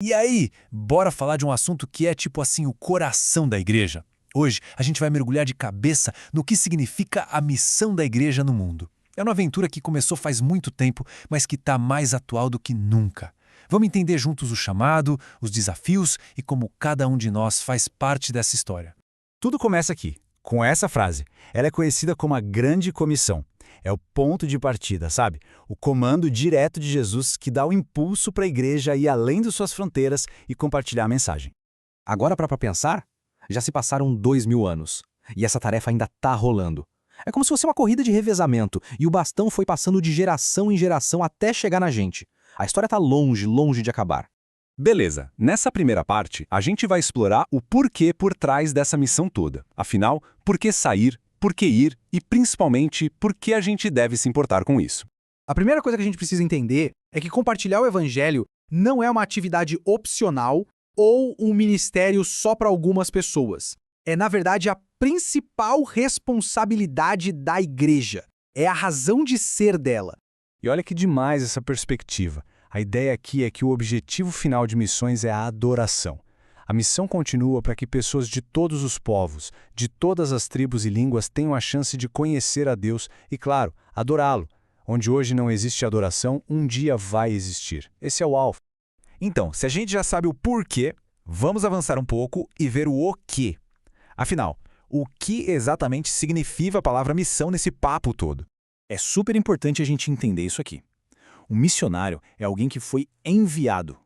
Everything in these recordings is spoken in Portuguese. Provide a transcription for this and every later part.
E aí, bora falar de um assunto que é tipo assim o coração da igreja. Hoje a gente vai mergulhar de cabeça no que significa a missão da igreja no mundo. É uma aventura que começou faz muito tempo, mas que está mais atual do que nunca. Vamos entender juntos o chamado, os desafios e como cada um de nós faz parte dessa história. Tudo começa aqui, com essa frase. Ela é conhecida como a Grande Comissão. É o ponto de partida, sabe? O comando direto de Jesus que dá o impulso para a igreja ir além de suas fronteiras e compartilhar a mensagem. Agora, para pensar, já se passaram 2000 anos e essa tarefa ainda está rolando. É como se fosse uma corrida de revezamento e o bastão foi passando de geração em geração até chegar na gente. A história está longe, longe de acabar. Beleza, nessa primeira parte, a gente vai explorar o porquê por trás dessa missão toda. Afinal, por que sair, por que ir e, principalmente, por que a gente deve se importar com isso. A primeira coisa que a gente precisa entender é que compartilhar o evangelho não é uma atividade opcional ou um ministério só para algumas pessoas. É, na verdade, a principal responsabilidade da igreja. É a razão de ser dela. E olha que demais essa perspectiva. A ideia aqui é que o objetivo final de missões é a adoração. A missão continua para que pessoas de todos os povos, de todas as tribos e línguas tenham a chance de conhecer a Deus e, claro, adorá-lo. Onde hoje não existe adoração, um dia vai existir. Esse é o alfa. Então, se a gente já sabe o porquê, vamos avançar um pouco e ver o quê. Afinal, o que exatamente significa a palavra missão nesse papo todo? É super importante a gente entender isso aqui. Um missionário é alguém que foi enviado.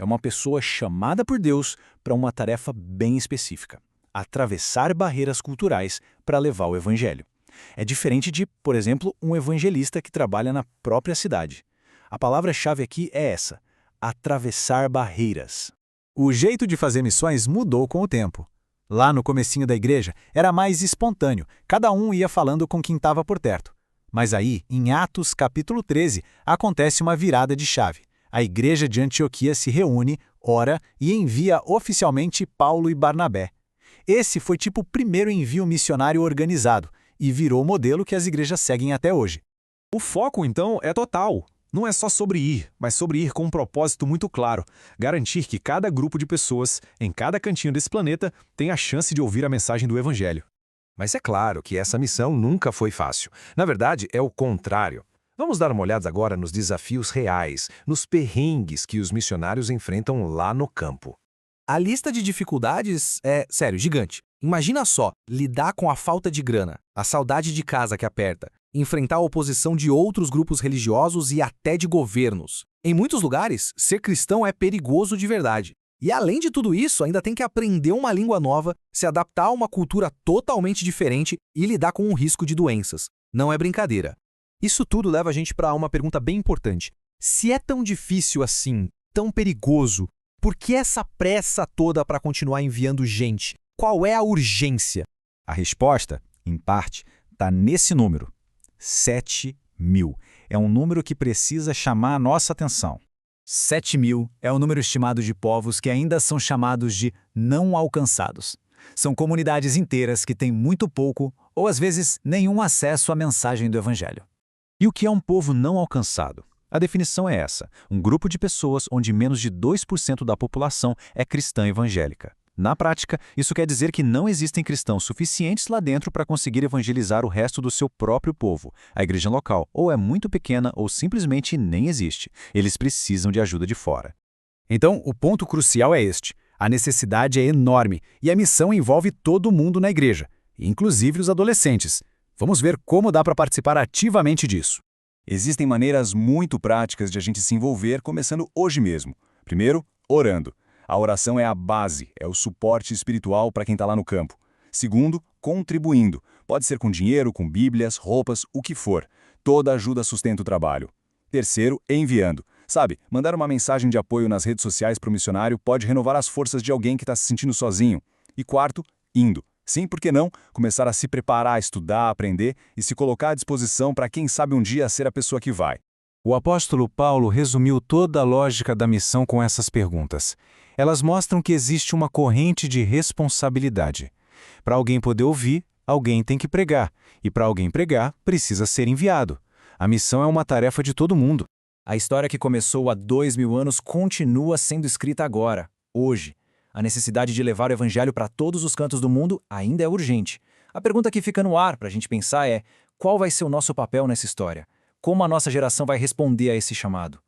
É uma pessoa chamada por Deus para uma tarefa bem específica: atravessar barreiras culturais para levar o evangelho. É diferente de, por exemplo, um evangelista que trabalha na própria cidade. A palavra-chave aqui é essa: atravessar barreiras. O jeito de fazer missões mudou com o tempo. Lá no comecinho da igreja era mais espontâneo, cada um ia falando com quem estava por perto. Mas aí, em Atos capítulo 13, acontece uma virada de chave. A igreja de Antioquia se reúne, ora e envia oficialmente Paulo e Barnabé. Esse foi tipo o primeiro envio missionário organizado e virou o modelo que as igrejas seguem até hoje. O foco, então, é total. Não é só sobre ir, mas sobre ir com um propósito muito claro: garantir que cada grupo de pessoas, em cada cantinho desse planeta, tenha a chance de ouvir a mensagem do Evangelho. Mas é claro que essa missão nunca foi fácil. Na verdade, é o contrário. Vamos dar uma olhada agora nos desafios reais, nos perrengues que os missionários enfrentam lá no campo. A lista de dificuldades é, sério, gigante. Imagina só, lidar com a falta de grana, a saudade de casa que aperta, enfrentar a oposição de outros grupos religiosos e até de governos. Em muitos lugares, ser cristão é perigoso de verdade. E além de tudo isso, ainda tem que aprender uma língua nova, se adaptar a uma cultura totalmente diferente e lidar com o risco de doenças. Não é brincadeira. Isso tudo leva a gente para uma pergunta bem importante. Se é tão difícil assim, tão perigoso, por que essa pressa toda para continuar enviando gente? Qual é a urgência? A resposta, em parte, está nesse número: 7.000. É um número que precisa chamar a nossa atenção. 7.000 é o número estimado de povos que ainda são chamados de não alcançados. São comunidades inteiras que têm muito pouco ou, às vezes, nenhum acesso à mensagem do Evangelho. E o que é um povo não alcançado? A definição é essa: um grupo de pessoas onde menos de 2% da população é cristã evangélica. Na prática, isso quer dizer que não existem cristãos suficientes lá dentro para conseguir evangelizar o resto do seu próprio povo. A igreja local ou é muito pequena ou simplesmente nem existe. Eles precisam de ajuda de fora. Então, o ponto crucial é este: a necessidade é enorme e a missão envolve todo mundo na igreja, inclusive os adolescentes. Vamos ver como dá para participar ativamente disso. Existem maneiras muito práticas de a gente se envolver, começando hoje mesmo. Primeiro, orando. A oração é a base, é o suporte espiritual para quem está lá no campo. Segundo, contribuindo. Pode ser com dinheiro, com bíblias, roupas, o que for. Toda ajuda sustenta o trabalho. Terceiro, enviando. Sabe, mandar uma mensagem de apoio nas redes sociais para o missionário pode renovar as forças de alguém que está se sentindo sozinho. E quarto, indo. Sim, por que não? Começar a se preparar, estudar, aprender e se colocar à disposição para quem sabe um dia ser a pessoa que vai. O apóstolo Paulo resumiu toda a lógica da missão com essas perguntas. Elas mostram que existe uma corrente de responsabilidade. Para alguém poder ouvir, alguém tem que pregar. E para alguém pregar, precisa ser enviado. A missão é uma tarefa de todo mundo. A história que começou há 2000 anos continua sendo escrita agora, hoje. A necessidade de levar o evangelho para todos os cantos do mundo ainda é urgente. A pergunta que fica no ar para a gente pensar é: qual vai ser o nosso papel nessa história? Como a nossa geração vai responder a esse chamado?